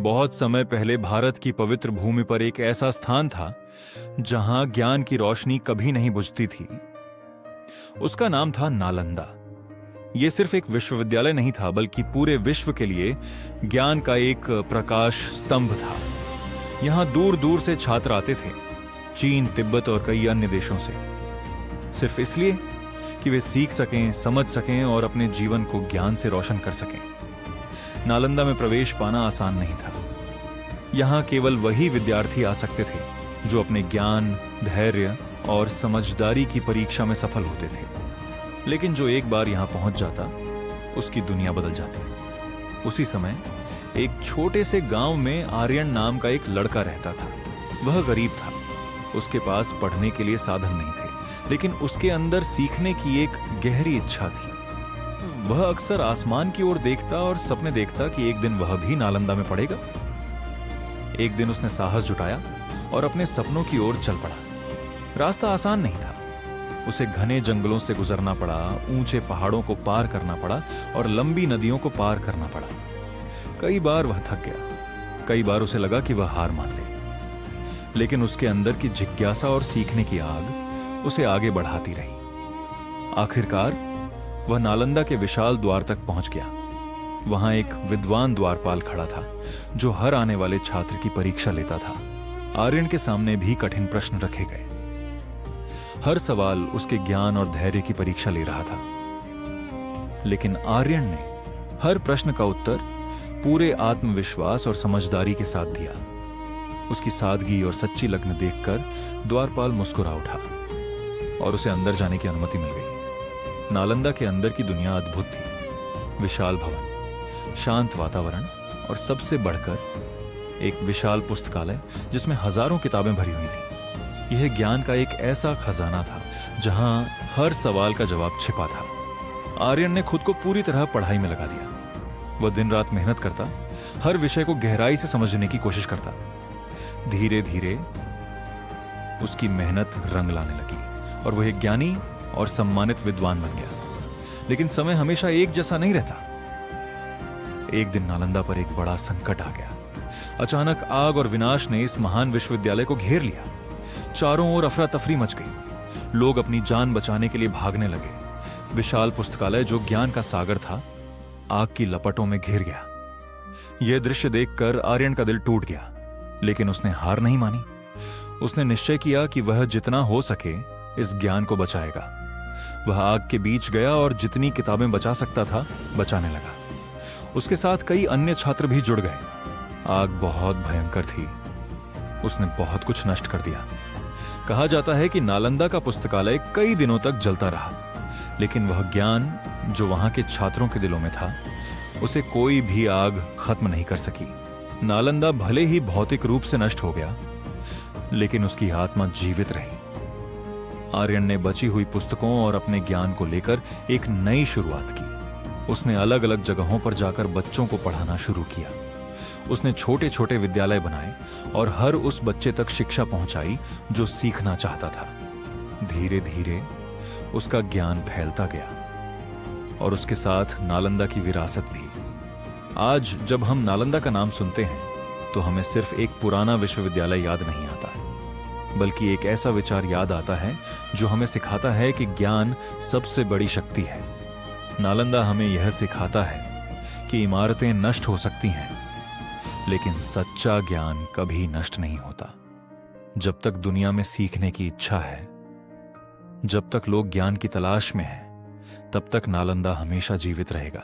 बहुत समय पहले भारत की पवित्र भूमि पर एक ऐसा स्थान था जहां ज्ञान की रोशनी कभी नहीं बुझती थी। उसका नाम था नालंदा। यह सिर्फ एक विश्वविद्यालय नहीं था, बल्कि पूरे विश्व के लिए ज्ञान का एक प्रकाश स्तंभ था। यहां दूर दूर से छात्र आते थे, चीन, तिब्बत और कई अन्य देशों से, सिर्फ इसलिए कि वे सीख सकें, समझ सकें और अपने जीवन को ज्ञान से रोशन कर सकें। नालंदा में प्रवेश पाना आसान नहीं था। यहां केवल वही विद्यार्थी आ सकते थे जो अपने ज्ञान, धैर्य और समझदारी की परीक्षा में सफल होते थे। लेकिन जो एक बार यहां पहुंच जाता, उसकी दुनिया बदल जाती। उसी समय एक छोटे से गांव में आर्यन नाम का एक लड़का रहता था। वह गरीब था, उसके पास पढ़ने के लिए साधन नहीं थे, लेकिन उसके अंदर सीखने की एक गहरी इच्छा थी। वह अक्सर आसमान की ओर देखता और सपने देखता कि एक दिन वह भी नालंदा में पढ़ेगा। एक दिन उसने साहस जुटाया और अपने सपनों की ओर चल पड़ा। रास्ता आसान नहीं था। उसे घने जंगलों से गुजरना पड़ा, ऊंचे पहाड़ों को पार करना पड़ा और लंबी नदियों को पार करना पड़ा। कई बार वह थक गया, कई बार उसे लगा कि वह हार मान ले, लेकिन उसके अंदर की जिज्ञासा और सीखने की आग उसे आगे बढ़ाती रही। आखिरकार वह नालंदा के विशाल द्वार तक पहुंच गया। वहां एक विद्वान द्वारपाल खड़ा था जो हर आने वाले छात्र की परीक्षा लेता था। आर्यन के सामने भी कठिन प्रश्न रखे गए। हर सवाल उसके ज्ञान और धैर्य की परीक्षा ले रहा था। लेकिन आर्यन ने हर प्रश्न का उत्तर पूरे आत्मविश्वास और समझदारी के साथ दिया। उसकी सादगी और सच्ची लगन देखकर द्वारपाल मुस्कुरा उठा और उसे अंदर जाने की अनुमति मिल गई। नालंदा के अंदर की दुनिया अद्भुत थी। विशाल भवन, शांत वातावरण और सबसे बढ़कर एक विशाल पुस्तकालय जिसमें हजारों किताबें भरी हुई थी। यह ज्ञान का एक ऐसा खजाना था जहां हर सवाल का जवाब छिपा था। आर्यन ने खुद को पूरी तरह पढ़ाई में लगा दिया। वह दिन रात मेहनत करता, हर विषय को गहराई से समझने की कोशिश करता। धीरे धीरे उसकी मेहनत रंग लाने लगी और वह एक ज्ञानी और सम्मानित विद्वान बन गया। लेकिन समय हमेशा एक जैसा नहीं रहता। एक दिन नालंदा पर एक बड़ा संकट आ गया। अचानक आग और विनाश ने इस महान विश्वविद्यालय को घेर लिया। चारों ओर अफरा तफरी मच गई। लोग अपनी जान बचाने के लिए भागने लगे। विशाल पुस्तकालय, जो ज्ञान का सागर था, आग की लपटों में घिर गया। यह दृश्य देखकर आर्यन का दिल टूट गया, लेकिन उसने हार नहीं मानी। उसने निश्चय किया कि वह जितना हो सके इस ज्ञान को बचाएगा। वह आग के बीच गया और जितनी किताबें बचा सकता था बचाने लगा। उसके साथ कई अन्य छात्र भी जुड़ गए। आग बहुत भयंकर थी। उसने बहुत कुछ नष्ट कर दिया। कहा जाता है कि नालंदा का पुस्तकालय कई दिनों तक जलता रहा, लेकिन वह ज्ञान जो वहां के छात्रों के दिलों में था, उसे कोई भी आग खत्म नहीं कर सकी। नालंदा भले ही भौतिक रूप से नष्ट हो गया, लेकिन उसकी आत्मा जीवित रही। आर्यन ने बची हुई पुस्तकों और अपने ज्ञान को लेकर एक नई शुरुआत की। उसने अलग अलग जगहों पर जाकर बच्चों को पढ़ाना शुरू किया। उसने छोटे छोटे विद्यालय बनाए और हर उस बच्चे तक शिक्षा पहुंचाई जो सीखना चाहता था। धीरे धीरे उसका ज्ञान फैलता गया और उसके साथ नालंदा की विरासत भी। आज जब हम नालंदा का नाम सुनते हैं तो हमें सिर्फ एक पुराना विश्वविद्यालय याद नहीं आता, बल्कि एक ऐसा विचार याद आता है जो हमें सिखाता है कि ज्ञान सबसे बड़ी शक्ति है। नालंदा हमें यह सिखाता है कि इमारतें नष्ट हो सकती हैं, लेकिन सच्चा ज्ञान कभी नष्ट नहीं होता। जब तक दुनिया में सीखने की इच्छा है, जब तक लोग ज्ञान की तलाश में हैं, तब तक नालंदा हमेशा जीवित रहेगा।